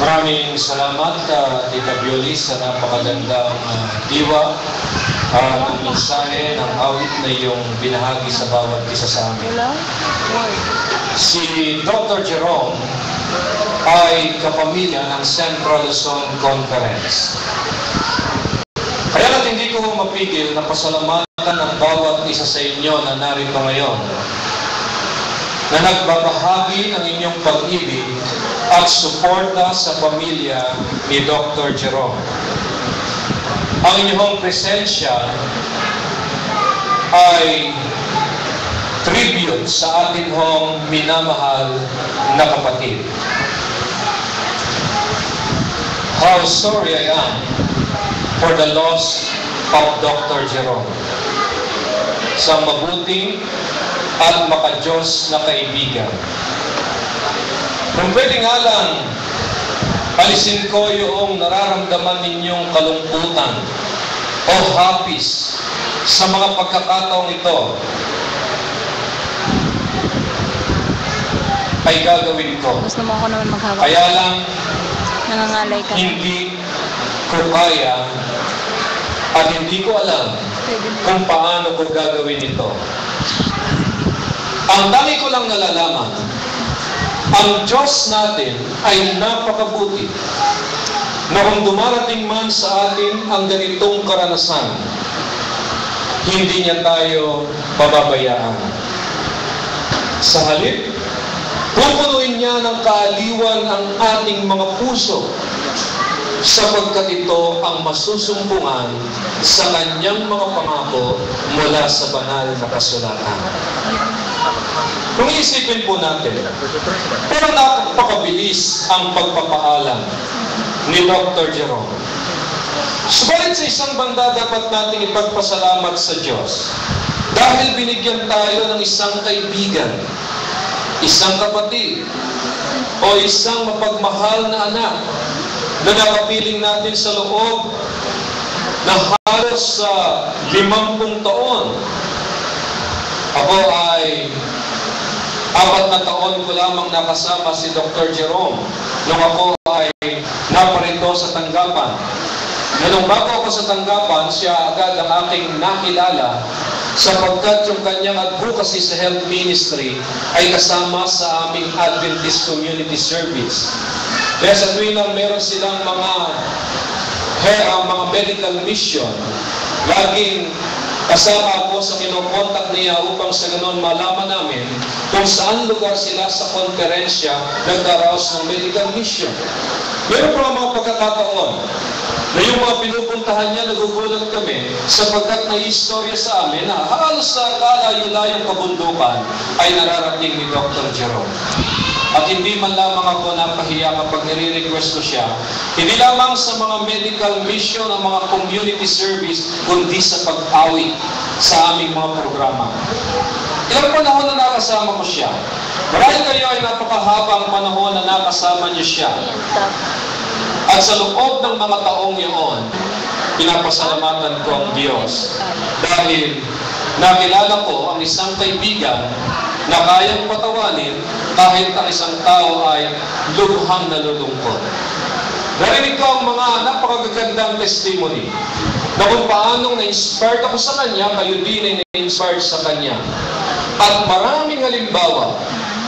Maraming salamat, Tita Bioli, sa napakagandang diwa ng mensahe ng awit na iyong binahagi sa bawat isa sa amin. Si Dr. Jerome ay kapamilya ng Central Luzon Conference. Kaya na't hindi ko mapigil na pasalamatan ang bawat isa sa inyo na narito ngayon, na nagbabahagi ng inyong pag-ibig at suporta sa pamilya ni Dr. Jerome. Ang inyong presensya ay tribute sa atin hong minamahal na kapatid. How sorry I am for the loss of Dr. Jerome. Sa mabuting at makadiyos na kaibigan. Kung pwede nga lang, alisin ko yung nararamdaman ninyong kalungkutan o hapis sa mga pagkakataong ito, ay gagawin ko. Gusto mo ako naman maghawak. Kaya lang, nangangalay ka. Hindi ko kaya at hindi ko alam kung paano ko gagawin ito. Ang dami ko lang nalalaman, ang Diyos natin ay napakabuti na kung dumarating man sa atin ang ganitong karanasan, hindi niya tayo pababayaan. Sa halip, pupunuin niya ng kaaliwan ang ating mga puso sapagkat ito ang masusumpungan sa kanyang mga pangako mula sa banal na kasulatan. Kung iisipin po natin, pero napakabilis ang pagpapaalam ni Dr. Jerome. Subalit sa isang banda dapat nating ipagpasalamat sa Diyos dahil binigyan tayo ng isang kaibigan, isang kapatid, o isang mapagmahal na anak na nakapiling natin sa loob na halos 50 taon. Ako ay 4 na taon ko lamang nakasama si Dr. Jerome nung ako ay naparito sa tanggapan. Nung bago ako sa tanggapan, siya agad ang aking nakilala sapagkat yung kanyang advocacy sa health ministry ay kasama sa aming Adventist Community Service. Kaya sa tuwing lang meron silang mga medical mission, laging kasama ako sa kinokontak niya upang sa ganon malaman namin kung saan lugar sila sa konferensya nagdaraos ng medical mission. Meron pa mga pagkakataon na yung mga pinupuntahan niya, nagugulat kami sapagkat nai-istorya sa amin na halos sa kalayo-layong kabundukan ay nararating ni Dr. Jerome. At hindi man lamang ako napahiya kapag nire-request ko siya, hindi lamang sa mga medical mission o mga community service, kundi sa pag-awit sa aming mga programa. Ilang panahon na nakasama ko siya. Marahil kayo ay napakahabang panahon na nakasama niyo siya. At sa loob ng mga taong iyon, pinapasalamatan ko ang Diyos dahil nakilala ko ang isang kaibigan na kayang patawanin kahit ang isang tao ay lubhang nalulungkot. Narinig ko ang mga napakagagandang testimony na kung paanong na-inspired ako sa kanya, kayo din ay na-inspired sa kanya. At maraming halimbawa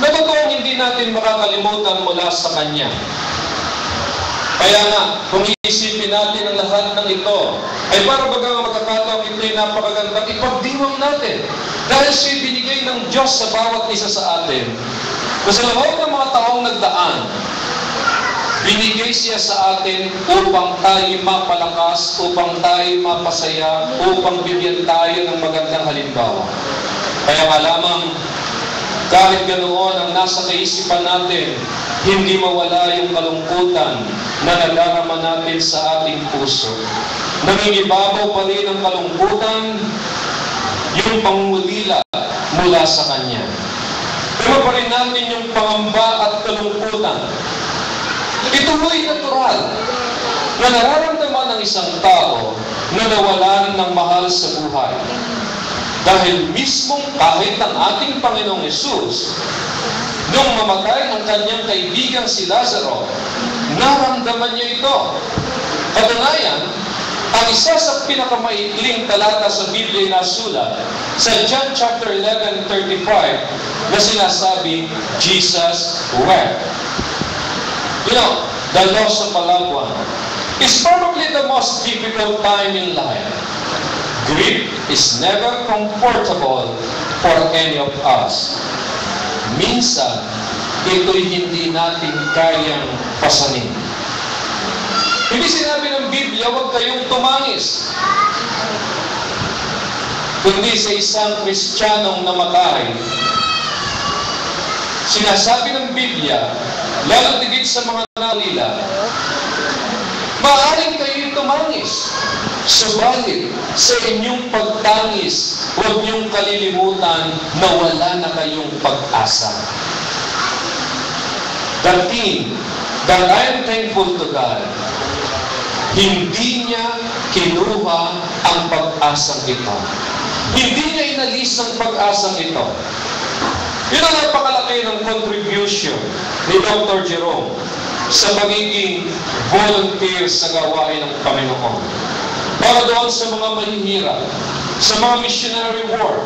na totoong hindi natin makakalimutan mula sa kanya. Kaya nga, kung iisipin natin ang lahat ng ito, ay para bagang magkakataong ito ay napakagandang ipagdiwang natin. Dahil siya'y binigay ng Diyos sa bawat isa sa atin. Kasi sa loob ng mga taong nagdaan, binigay siya sa atin upang tayo mapalakas, upang tayo mapasaya, upang bigyan tayo ng magandang halimbawa. Kaya nga lamang, kahit ganoon ang nasa kaisipan natin, hindi mawala yung kalungkutan na nadarama natin sa ating puso. Nangingibabaw pa rin ang kalungkutan, yung pangungulila mula sa Kanya. Pero pa rin natin yung pangamba at kalungkutan. Ito mo'y natural na nararamdaman ng isang tao na nawalan ng mahal sa buhay. Dahil mismong kahit ang ating Panginoong Hesus, nung mamatay ang kanyang kaibigan si Lazaro, naramdaman niya ito. Katunayan, ang isa sa pinakamaikling talata sa Biblia na sulat, sa John chapter 11:35, na sinasabi, Jesus wept. You know, the loss of a loved one is probably the most difficult time in life. Grief is never comfortable for any of us. Minsan, ito'y hindi natin kayang pasanin. Hindi sinabi ng Biblia, huwag kayong tumangis. Kundi sa isang Kristiyanong namatay, sinasabi ng Biblia, lalo tigit sa mga nalila, maaaring kayo'y tumangis. Subalit, sa inyong pagtangis, huwag niyong kalilimutan na wala na kayong pag-asa. The thing that I am thankful to God, hindi niya kinuha ang pag-asang ito. Hindi niya inalis ang pag-asang ito. Yun ang napakalaki ng contribution ni Dr. Jerome sa pagiging volunteer sa gawain ng Panginoon. Para doon sa mga mahihirap, sa mga missionary work,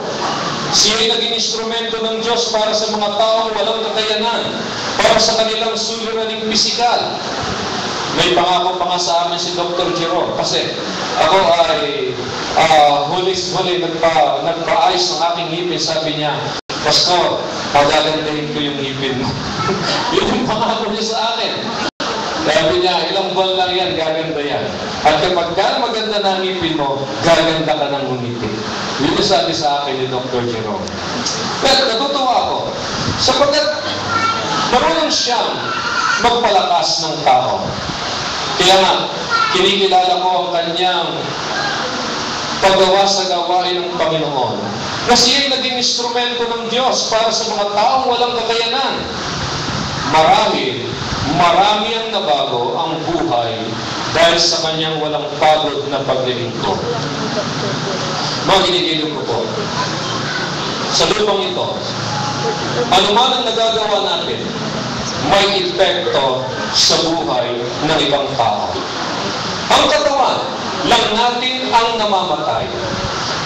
siya ay naging instrumento ng Diyos para sa mga taong walang kakayanan, para sa kanilang suliraning pisikal. May pangako pa nga sa amin si Dr. Jerome, kasi ako ay huli nagpaayos ng aking ngipin. Sabi niya, Pastor, pagagandahin ko yung ngipin mo. Yun yung pangako niya sa akin. Sabi niya, ilang buwan lang yan, gaganda yan. At kapag maganda na ngipin mo, gaganda ka ng ngumipin. Yun yung sabi sa akin ni Dr. Jerome. Pero natutuwa ako, sapagkat marunong siyang magpalakas ng tao. Kaya nga, kinikilala ko ang kanyang paggawa sa gawain ng Panginoon. Na siya'y naging instrumento ng Diyos para sa mga taong walang kakayanan. Marami ang nabago ang buhay dahil sa kanyang walang pagod na paglilingkod. Mga ginigilid ko po, sa lupang ito, anuman ang nagagawa natin, may epekto sa buhay ng ibang tao. Ang katawan lang natin ang namamatay.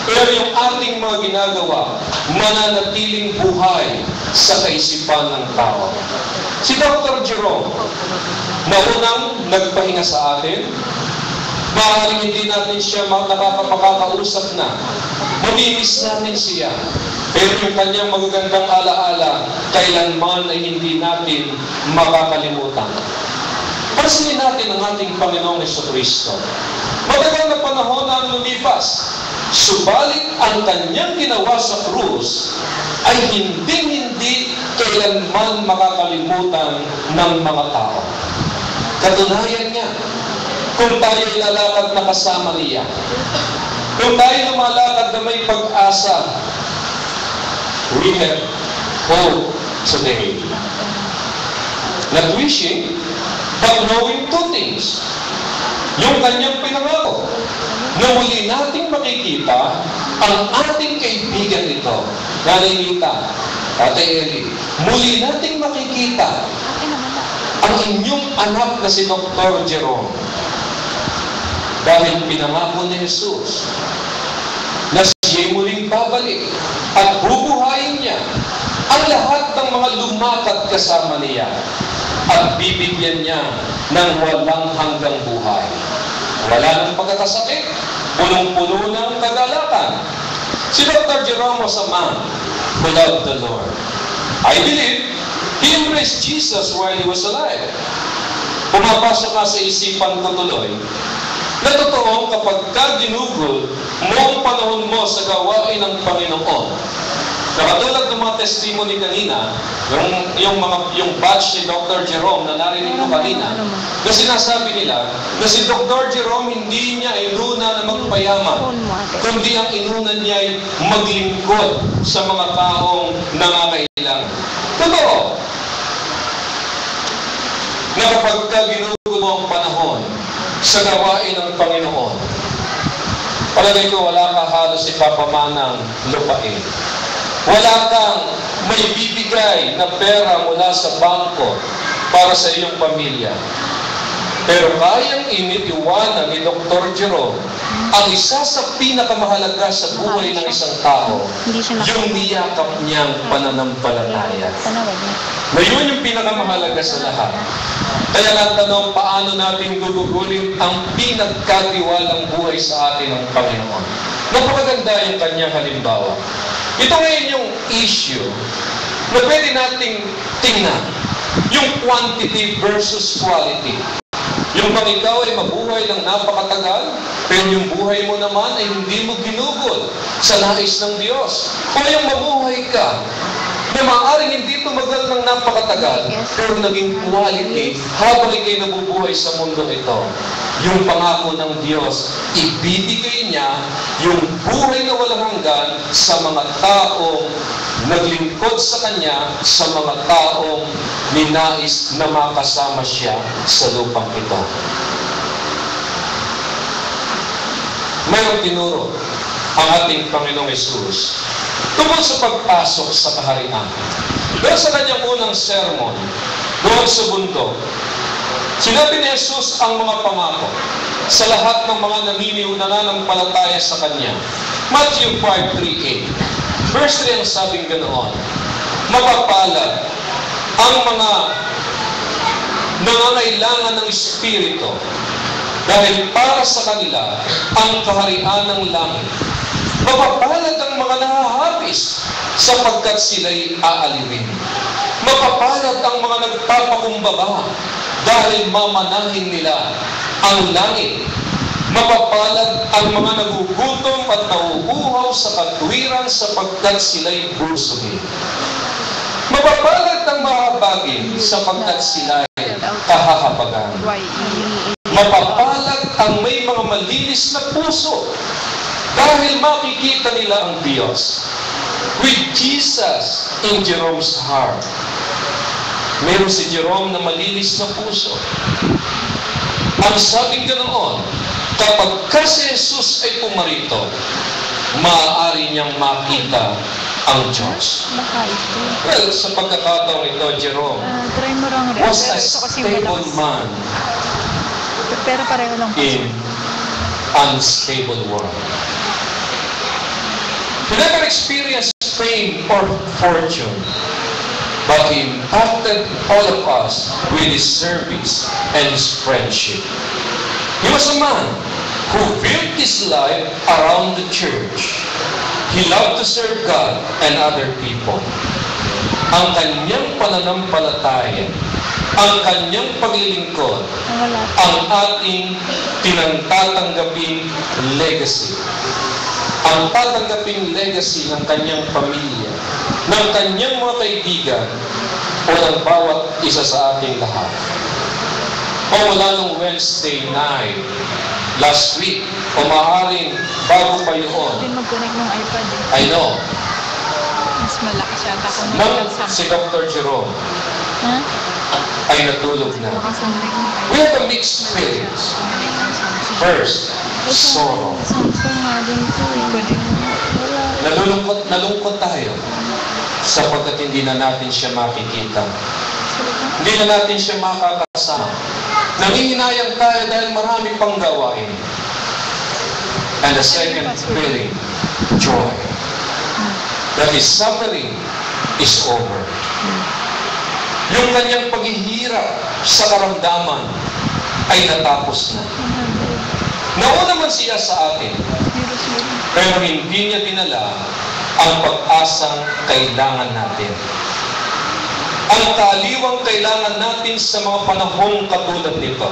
Pero yung ating mga ginagawa, mananatiling buhay sa kaisipan ng tao. Si Dr. Jerome, naunang nagpahinga sa atin, maaaring hindi natin siya makakausap na. Mamimiss natin siya. Pero yung kanyang magagandang alaala, kailanman ay hindi natin makakalimutan. Pansinin natin ang ating Panginoong Jesucristo. Matagal na panahon na ang lumipas. Subalit ang kanyang ginawa sa krus ay hindi kailanman makakalimutan ng mga tao. Katunayan niya, kung tayo lalakad na kasama niya, kung tayo lumalakad na may pag-asa, we have hope today. Not wishing, but knowing two things. Yung kanyang pinangako, na muli nating makikita ang ating kaibigan ito, Nanay Mita, Ate Eli, muli nating makikita ang inyong anak na si Dr. Jerome. Dahil pinangako ni Jesus na siya'y muling babalik at bubuhayin niya ang lahat ng mga lumakad kasama niya at bibigyan niya ng walang hanggang buhay. Wala ng pagkakasakit, punong-puno ng kagalakan. Si Dr. Jerome was a man who loved the Lord. I believe he embraced Jesus while he was alive. Pumapasok ka sa isipan ko tuloy na totoo kapag ginugol mo ang panahon mo sa gawain ng Panginoon. Nakatulad ng mga testimony kanina, yung batch ni Dr. Jerome na narinig ko kanina, na sinasabi nila na si Dr. Jerome hindi niya inuna na magpayaman, kundi ang inuna niya ay maglingkod sa mga taong nangangailangan. Totoo, na kapag ginugol mo ang panahon sa gawain ng Panginoon, palagay ko wala ka halos si Papamanang lupain. Wala kang may bibigay na pera mula sa bangko para sa iyong pamilya. Pero kayang iniiwanan ni Dr. Jerome ang isa sa pinakamahalaga sa buhay ng isang tao, yung niyakap niyang pananampalataya. Ngayon yung pinakamahalaga sa lahat. Kaya lang tanong, paano natin gugugulin ang pinagkatiwalang buhay sa atin ng Panginoon? Napakaganda yung kanyang halimbawa. Ito ngayon yung issue na pwede nating tingnan. Yung quantity versus quality. Yung bang ikaw ay mabuhay ng napakatagal, pero yung buhay mo naman ay hindi mo ginugol sa nais ng Diyos. O yung mabuhay ka, na maaaring hindi tumagal ng napakatagal, pero naging quality habang ikay nabubuhay sa mundo ito. Yung pangako ng Diyos, ibibigay niya yung buhay na walang hanggan sa mga taong naglingkod sa Kanya, sa mga taong ninais na makasama siya sa lupang ito. Mayroong tinuro ang ating Panginoong Hesus tungkol sa pagpasok sa kaharian. Pero sa kanyang unang sermon, doon sa bundok, sinabi ni Jesus ang mga pangako sa lahat ng mga nananampalataya sa Kanya. Matthew 5:3-8. Verse 3 ang sabing ganoon, mapapalad ang mga nangangailangan ng Espiritu dahil para sa kanila ang kaharian ng langit. Mapapalad ang mga nahahapis sapagkat sila'y aalipin. Mapapalad ang mga nagpapakumbaba dahil mamanahin nila ang langit. Mapapalad ang mga nagugutom at nauuhaw sa katwiran sapagkat sila'y busugin. Mapapalad ang mahabagin sapagkat sila'y kahahabagan. Mapapalad ang may mga malinis na puso dahil makikita nila ang Diyos. With Jesus in Jerome's heart. Meron si Jerome na malinis na puso. Ang sabing ganoon, kapag si Jesus ay pumarito, maaari niyang makita ang Diyos. Well, sa pagkakataong ito, Jerome was a stable man pero pareho lang in unstable world. He never experienced fame or fortune, but he impacted all of us with his service and his friendship. He was a man who built his life around the church. He loved to serve God and other people. Ang kanyang pananampalataya, ang kanyang paglilingkod, ang ating pinagtatanggaping legacy. Ang tatanggaping legacy ng kanyang pamilya, ng kanyang mga kaibigan, o ng bawat isa sa ating lahat. O mula nung Wednesday night, last week, o maaaring bago pa yun. Hindi mag-connect ng iPad. I know. Mas malakas yata kung Nang si Dr. Jerome ay natulog na. We have a mixed feelings. First, sorrow. Nalungkot tayo sapagkat hindi na natin siya makikita. Hindi na natin siya makakasama. Nangihinayang tayo dahil marami pang gawain. And the second feeling, joy. That his suffering is over. Yung kanyang paghihirap sa karamdaman ay natapos na. Nauna man siya sa atin, pero hindi niya dinala ang pag-asang kailangan natin. Ang kaaliwang kailangan natin sa mga panahong katulad nito.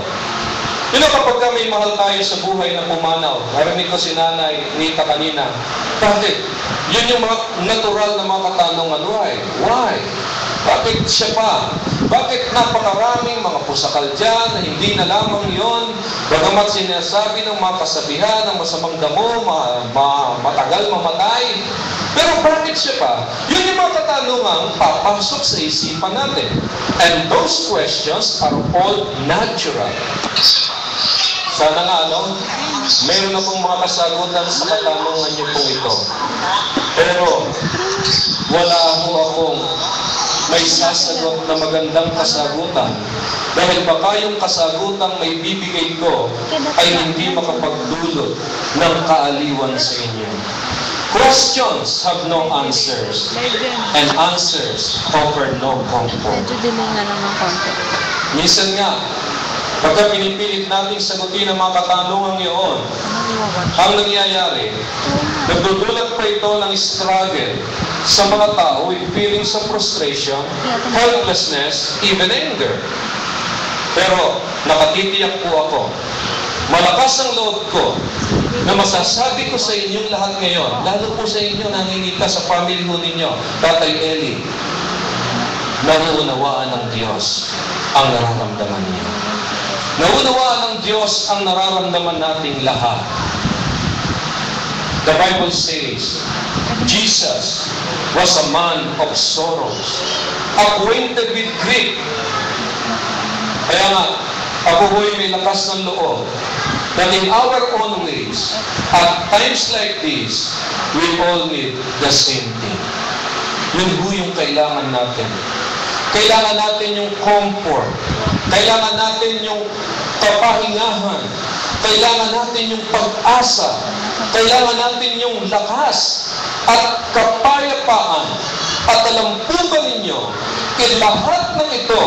Yun know, kapag may mahal tayo sa buhay na pumanaw, narinig ko si Nanay Nita kanina, bakit? Yun yung mga natural na mga katanungan. Why? Bakit siya pa? Bakit napakaraming mga pusakal dyan na hindi na lamang yun? Bagamat sinasabi ng mga kasabihan ng masamang damo, matagal mamatay. Pero bakit siya pa? Yun yung mga katanungang papasok sa isipan natin. And those questions are all natural. Sana nga, meron akong mga kasagutan sa katanungan niyo pong ito. Pero, wala akong may sasagot na magandang kasagutan. Dahil baka yung kasagutang may bibigay ko ay hindi makapagdulot ng kaaliwan sa inyo. Questions have no answers, and answers offer no comfort. Medyo delay nga lang ng konti. Minsan nga, pagka pinipilit natin sagutin ang mga katanungan yun, ang nangyayari, nagdudulot pa ito ng struggle sa mga tao with feelings of frustration, helplessness, even anger. Pero nakatitiyak po ako, malakas ang loob ko na masasabi ko sa inyong lahat ngayon, lalo po sa inyo nangingita sa family ho ninyo, Tatay Eli, nauunawaan ng Diyos ang nararamdaman niyo. Nauunawaan ng Diyos ang nararamdaman nating lahat. The Bible says, Jesus was a man of sorrows, acquainted with grief. Kaya nga, ako ho'y may lakas ng loob that in our own ways, at times like this, we all need the same thing. Yun ho yung kailangan natin. Kailangan natin yung comfort. Kailangan natin yung kapahingahan. Kailangan natin yung pag-asa. Kailangan natin yung lakas at kapayapaan. At alam po ba ninyo, lahat ng ito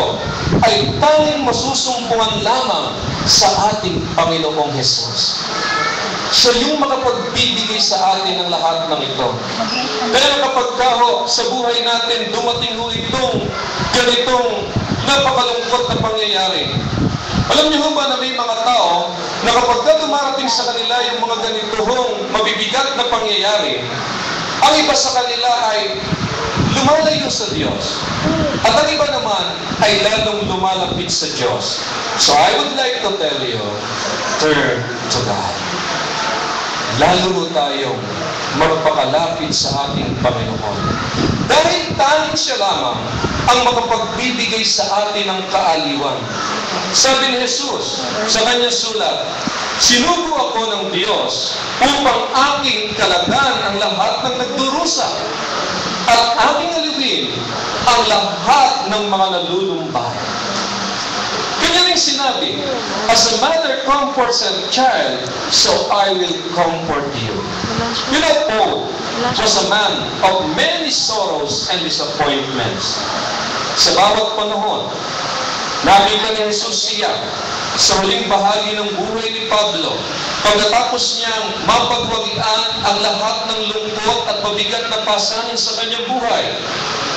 ay tanging masusumpungan lamang sa ating Panginoong Hesus. Siya yung makapagbibigay sa atin ng lahat ng ito. Kaya kapag sa buhay natin dumating ho itong ganitong napakalungkot na pangyayari, alam niyo ba na may mga tao na kapag dumarating sa kanila yung mga ganitong mabibigat na pangyayari, ang iba sa kanila ay lumalayo sa Diyos. At ang iba naman ay lalong lumalapit sa Diyos. So I would like to tell you, turn to God. Lalo tayong magpakalapit sa ating Panginoon. Dahil tanging siya lamang ang makapagbibigay sa atin ng kaaliwan. Sabi ni Jesus sa kanyang sulat, sinugo ako ng Diyos upang aking kalagan ang lahat ng nagdurusa at aking aliwin ang lahat ng mga nalulumbay. Kanya rin sinabi, as a mother comforts a child, so I will comfort you. You know, Paul was a man of many sorrows and disappointments. Sa bawat panahon, nakita ni Jesus siya sa huling bahagi ng buhay ni Pablo, pagkatapos niyang mapagwagian ang lahat ng lungkot at mabigat na pasanin sa kanyang buhay.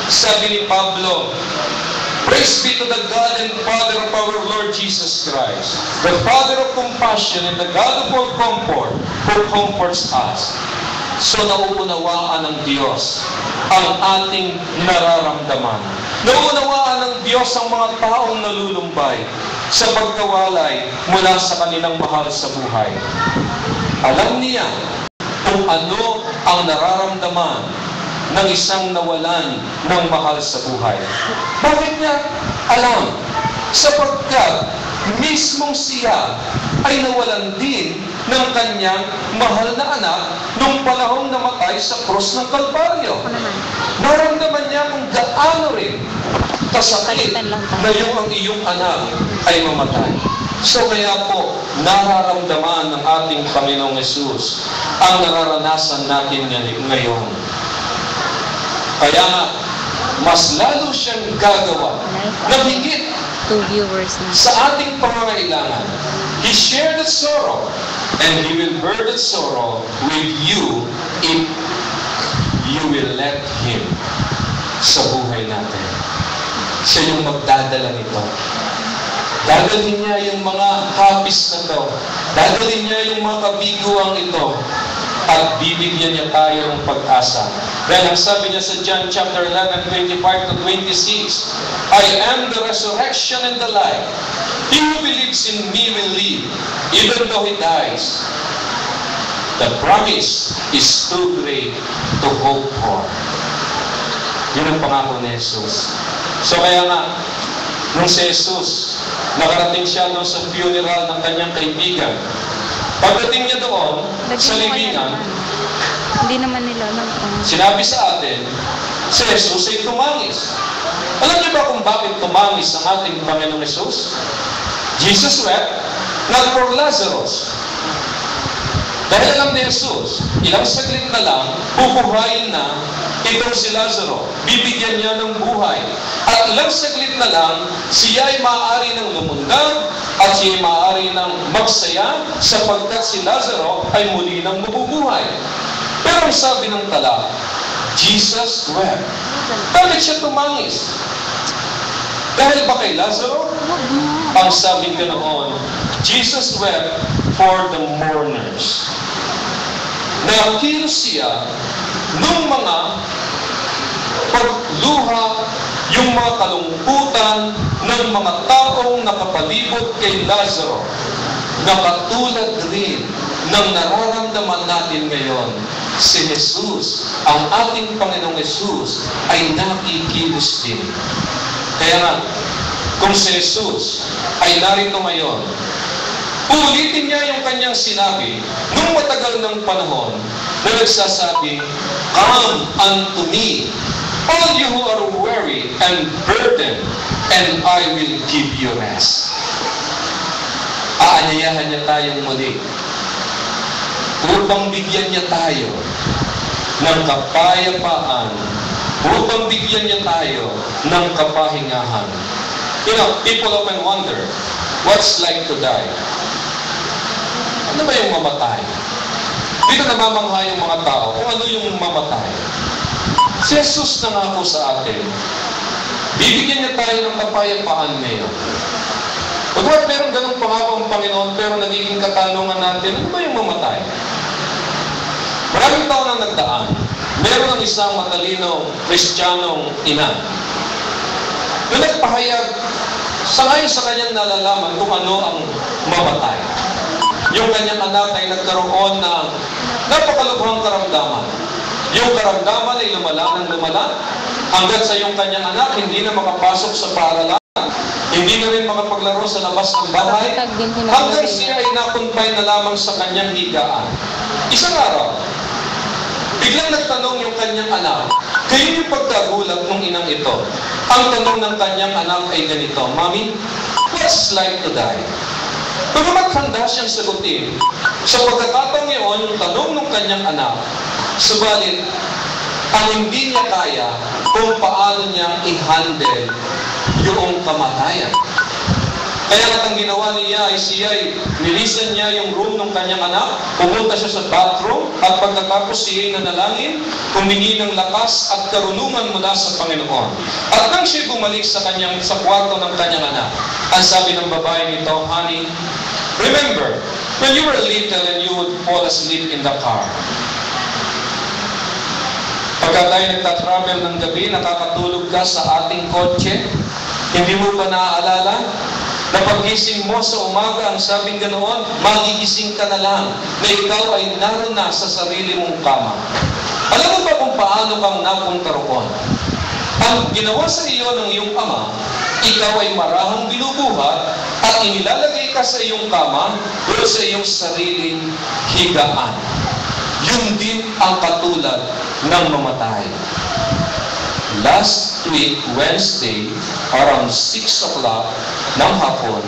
Sabi ni Pablo, praise be to the God and Father of our Lord Jesus Christ, the Father of compassion and the God of all comfort, who comforts us. So nauunawaan ng Diyos ang ating nararamdaman. Nauunawaan ng Diyos ang mga taong nalulumbay sa pagkawalay mula sa kanilang mahal sa buhay. Alam niya kung ano ang nararamdaman ng isang nawalan ng mahal sa buhay. Bakit niya alam? Sapagkat mismong siya ay nawalan din ng kanyang mahal na anak nung panahong namatay sa krus ng Kalbaryo. Naramdaman niya kung gaano rin kasakit na ang iyong anak ay mamatay. So kaya po, nararamdaman ng ating Panginoong Hesus ang nararanasan natin ngayon. Kaya nga, mas lalo siyang gagawa na higit sa ating pangangailangan. He shared the sorrow, and He will bear the sorrow with you if you will let Him sa buhay natin. Siya yung magdadala nito. Dadalhin niya yung mga habis na to. Dadalhin niya yung mga kabiguang ito. At bibigyan niya tayo ng pag-asa. Dahil ang sabi niya sa John chapter 11, 25 to 26, I am the resurrection and the life. He who believes in me will live, even though he dies. The promise is too great to hope for. Yun ang pangako ni Jesus. So kaya nga, Nung si Jesus, nakarating siya doon sa funeral ng kanyang kaibigan. Pagdating niya doon, sa libingan, Hindi naman nila alam kung... sinabi sa atin, si Jesus ay tumangis. Alam niyo ba kung bakit tumangis ang ating Panginoong Jesus? Jesus wept, not for Lazarus. Dahil alam ni Jesus, ilang saglit na lang, bubuhayin na itong si Lazaro. Bibigyan niya ng buhay. At ilang saglit na lang, siya ay maaari ng lumundag at siya ay maaari ng magsaya sapagkat si Lazaro ay muli ng mabubuhay. Pero ang sabi ng tala, Jesus wept. Bakit siya tumangis? Dahil ba kay Lazaro? Ang sabi ko noon, Jesus wept for the mourners. Nakilos siya nung mga pagluha, yung mga kalungkutan ng mga taong nakapalibot kay Lazaro, na katulad rin ng nararamdaman natin ngayon. Si Jesus, ang ating Panginoong Jesus, ay nakikilos din. Kaya nga, kung si Jesus ay narito ngayon, uulitin niya yung kanyang sinabi nung matagal ng panahon na nagsasabi, "Come unto me, all you who are weary and burdened, and I will give you rest." Aanyayahan niya tayong muli upang bigyan niya tayo ng kapayapaan, upang bigyan niya tayo ng kapahingahan. You know, people often wonder, what's like to die? Ano ba yung mamatay? Dito namamangha yung mga tao kung ano yung mamatay. Si Jesus nangako sa atin, bibigyan niya tayo ng kapayapaan ngayon. Pagkat meron ganong pangako ang Panginoon, pero nagiging katanungan natin, ano ba yung mamatay? Maraming taon ang nagdaan. Meron ang isang matalino Kristiyanong ina na nagpahayag sangayon sa kanyang nalalaman kung ano ang mamatay. Yung kanyang anak ay nagkaroon ng napakalubhang karamdaman. Yung karamdaman ay lumala ng lumala hanggat sa yung kanyang anak hindi na makapasok sa paaralan, hindi na rin makapaglaro sa labas ng bahay, hanggang siya ay nakumpay na lamang sa kanyang higaan. Isang araw, biglang nagtanong yung kanyang anak, kayo yung pagkagulat ng inang ito. Ang tanong ng kanyang anak ay ganito, "Mommy, what's like to die?" Pagamat handa siyang sagutin, sa pagkakataong iyon, yung tanong ng kanyang anak, subalit, ang hindi niya kaya kung paano niya i-handle yung kamatayan. Kaya ang ginawa niya ay nilisan niya yung room ng kanyang anak, pumunta siya sa bathroom, at pagkatapos siya ay nanalangin, humingi ng lakas at karunungan mula sa Panginoon. At nang siya bumalik sa kwarto ng kanyang anak, ang sabi ng babae nito, "Honey, remember, when you were little and you would fall asleep in the car. Pagka tayo nagtatravel ng gabi, nakakatulog ka sa ating kotse, hindi mo ba naaalala? Na paggising mo sa umaga, ang sabing ganoon, magigising ka na lang na ikaw ay naroon na sa sarili mong kama. Alam mo ba kung paano kang napunta roon? Ang ginawa sa iyo ng iyong ama, ikaw ay marahang binubuhat at inilalagay ka sa iyong kama o sa iyong sariling higaan. Yun din ang katulad ng mamatay. Last week, Wednesday, around 6 o'clock ng hapon,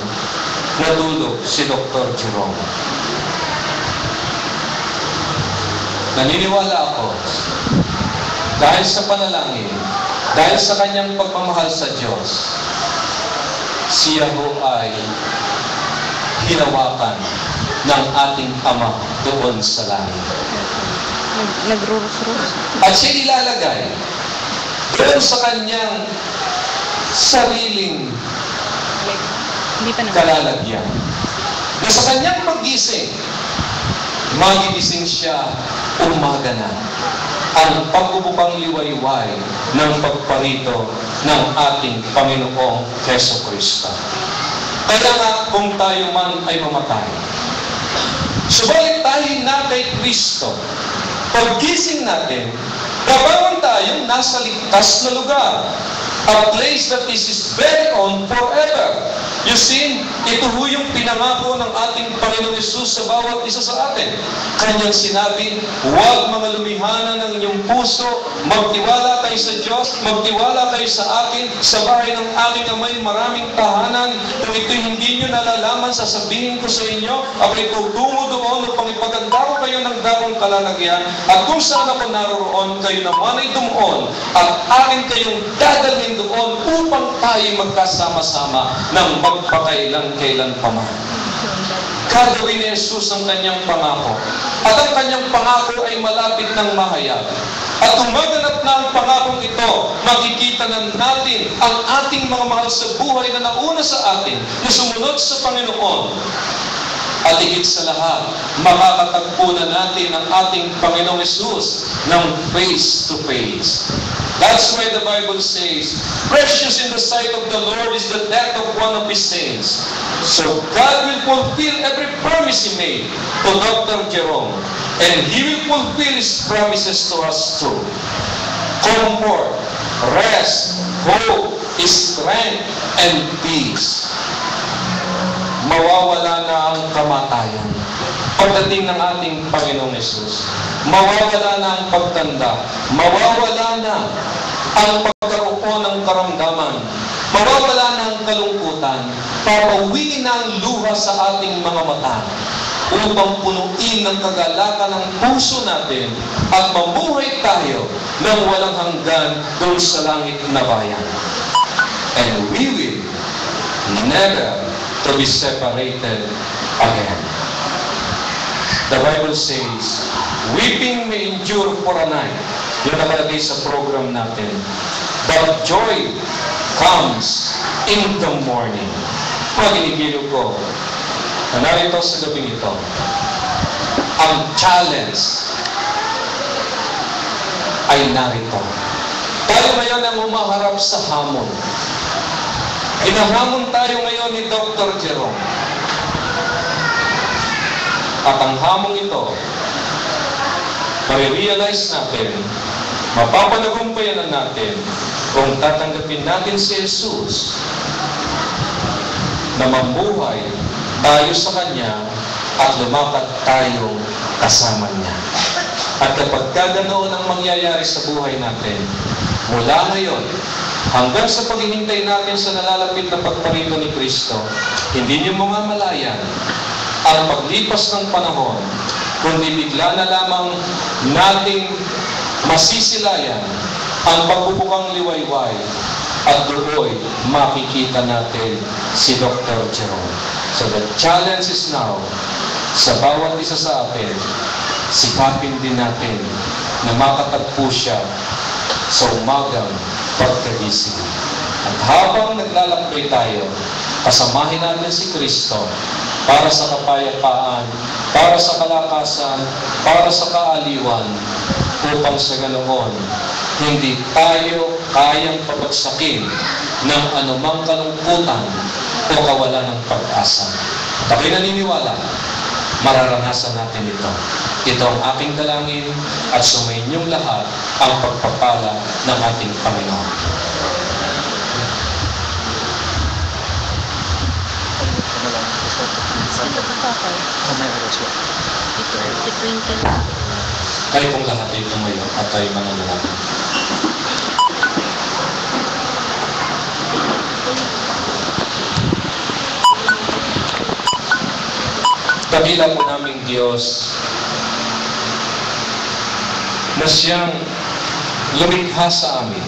natulog si Dr. Jerome. Naniniwala ako, dahil sa panalangin, dahil sa kanyang pagmamahal sa Diyos, siya ho ay hinawakan ng ating Ama doon sa langit. Nagruros-ruros. At siya ilalagay doon sa kanyang sariling Hindi pa naman. kalalagyan. Na sa kanyang paggising, magigising siya umaga na. Ang pagbubukang liwayway ng pagparito ng ating Panginoong Heso Kristo. Kaya nga kung tayo man ay mamatay, subalit tayo na kay Kristo, paggising natin, kabangon tayong nasa ligtas na lugar. A place that is His very own forever. You see, ito ho yung pinangako ng ating Panginoong Hesus sa bawat isa sa atin. Kanyang sinabi, huwag mga lumihanan ng inyong puso, magtiwala kayo sa Diyos, magtiwala kayo sa akin, sa bahay ng aking amay maraming tahanan. Kung ito'y hindi nyo nalalaman, sasabihin ko sa inyo, ako'y tutungo doon upang ipaganda ko kayo ng dakong kalalagyan, at kung saan ako naroon, kayo naman ay tumuon, at akin kayong dadalhin doon upang tayo magkasama-sama ng magpakailan-kailan pa man. Gagawin ni Jesus ang kanyang pangako. At ang kanyang pangako ay malapit ng mahayag. At kung maganap na ang pangakong ito, makikita na natin ang ating mga mahal sa buhay na nauna sa atin, na sumunod sa Panginoon. At higit sa lahat, makakatagpo na natin ang ating Panginoong Hesus ng face to face. That's why the Bible says, precious in the sight of the Lord is the death of one of His saints. So God will fulfill every promise He made to Dr. Jerome. And He will fulfill His promises to us too. Comfort, rest, hope, strength, and peace. Mawawala na ang kamatayan pagdating ng ating Panginoong Hesus. Mawawala na ang pagtanda. Mawawala na ang pagkaroon ng karamdaman. Mawawala na ang kalungkutan. Papawin na ang luha sa ating mga mata upang punuin ng kagalakan ng puso natin at mamuhay tayo ng walang hanggan doon sa langit na bayan. And we will never to be separated again. The Bible says, weeping may endure for a night. Yun nakalagay sa program natin. But joy comes in the morning. Mga ginigilo ko, na narito sa gabing ito, ang challenge ay narito. Tayo ngayon ang umaharap sa hamon. Hinahamon tayo ngayon ni Dr. Jerome. At ang hamon ito, marirealize natin, mapapanagumpayan natin kung tatanggapin natin si Jesus na mamuhay tayo sa Kanya at lumakad tayo kasama Niya. At kapag ganoon ang mangyayari sa buhay natin, mula ngayon, hanggang sa paghihintay natin sa nalalapit na pagparito ni Kristo, hindi niyo mamamalayan ang paglipas ng panahon, kundi bigla na lamang nating masisilayan ang pagbubukang liwayway at doon makikita natin si Dr. Jerome. So the challenge is now, sa bawat isa sa atin, sikapin din natin na makatagpo siya sa umagang pagkagising. At habang naglalakbay tayo, kasamahin natin si Kristo para sa kapayapaan, para sa kalakasan, para sa kaaliwan, upang sa ganoon, hindi tayo kayang pabagsakin ng anumang kalungkutan o kawalan ng pag-asa. At ako'y naniniwala, mararanasan natin ito. Ito ang aking dalangin at sumainyong lahat ang pagpapala ng ating Panginoon. Ito po tatay. Ito, Twinkle. Kayo pong lahat ay tumayo at tayo mananalangin. Dakila po naming Diyos na Siyang lumikha sa amin.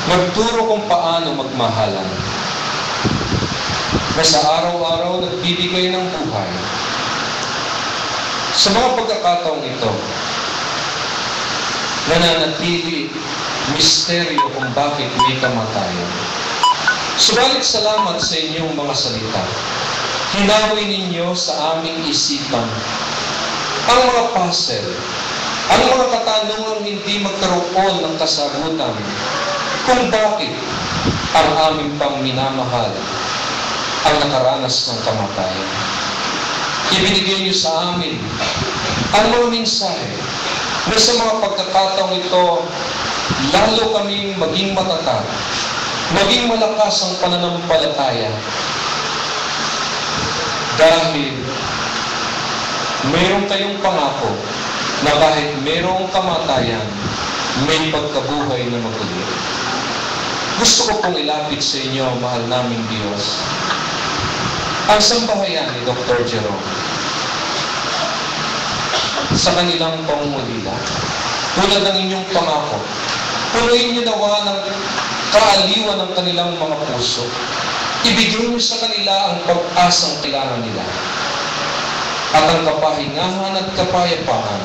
Nagturo kung paano magmahalan. Na sa araw-araw nagbibigay ng buhay. Sa mga pagkakataong ito, nananatili misteryo kung bakit may kamatayan. Subalit salamat sa inyong mga salita. Hinawin ninyo sa aming isipan ang mga puzzle, ang mga katanungang hindi magkaroon ng kasagutan kung bakit ang aming pangminamahal ang nakaranas ng kamatayan. Ibinigay niyo sa amin ang mga mensahe na sa mga pagkakataong ito, lalo kaming maging matatag, maging malakas ang pananampalataya. Dahil mayroon tayong pangako na kahit mayroong kamatayan, may pagkabuhay na maguli. Gusto ko pong ilapit sa inyo, mahal naming Diyos, ang sambahayan ni Dr. Jerome sa kanilang pangungulila. Tulad ng inyong pangako, punuin niyo nawa ng kaaliwan ng kanilang mga puso. Ibigay niyo sa kanila ang pag-asang kailangan nila at ang kapahingahan at kapayapaan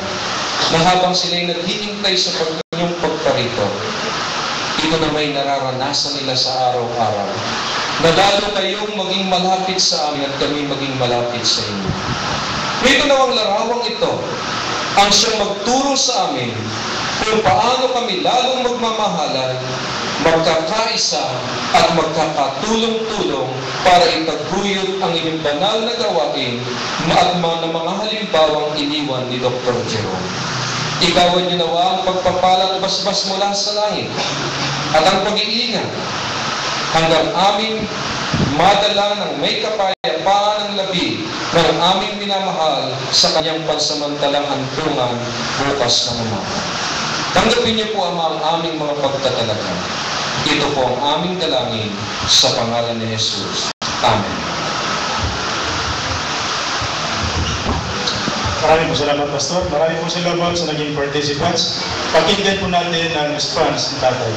na habang sila'y naghihintay sa kanyang pagparito, ito na may nararanasan nila sa araw-araw, na lalo kayong maging malapit sa amin at kami maging malapit sa inyo. Ito nawang larawang ito ang siyang magturo sa amin kung paano kami lalong magmamahalan, magkakaisa at magkakatulong-tulong para itaguyod ang inyong banal na gawain at mga halimbawang iniwan ni Dr. Jerome. Ikawan niyo nawa ang pagpapalang basbas mula sa langit at ang pag-iingat hanggang aming madala ng may kapayapaan ng labi ng aming minamahal sa kanyang pansamantalang hantungan bukas ng umaga. Tanggapin niyo po, Ama, ang aming mga pagtatalaga. Ito po ang aming dalangin sa pangalan ni Jesus. Amen. Maraming po salamat, Pastor. Maraming po salamat sa naging participants. Pakinggan po natin ang response ng tatay.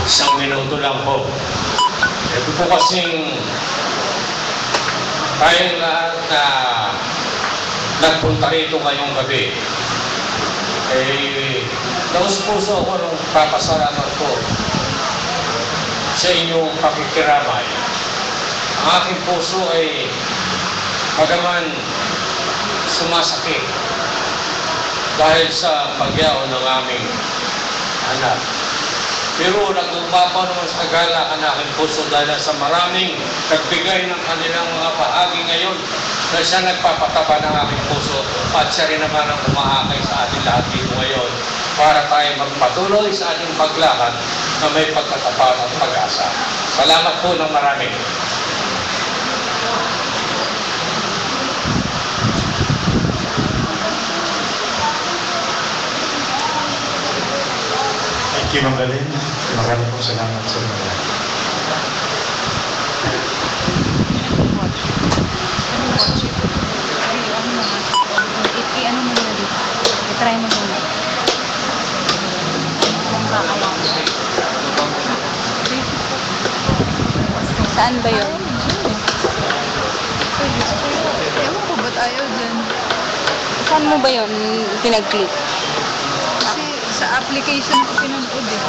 Isang minuto lang po. Ito po kasing tayong lahat na nagpunta rito ngayong gabi. Naus-puso ako nung papasalamat ko sa inyong pakikiramay. Ang aking puso ay bagaman sumasakit dahil sa pagyaon ng aming anak. Pero naglumapaw naman sa kagala ang aking puso dahil sa maraming nagbigay ng kanilang mga bahagi ngayon na siya nagpapataba ng aking puso at siya rin naman ang umaakay sa ating lahat dito ngayon para tayo magpatuloy sa ating paglakad na may pagkatapat at pag-asa. Salamat po ng marami. Thank you, Magaling. Maraming po salamat sa inyo. I-ano mo muna dito. I-try mo muna. Saan ba yun? Ewan ko ba't ayaw dyan? Saan mo ba yun pinag-click? Kasi sa application ko pinanood eh.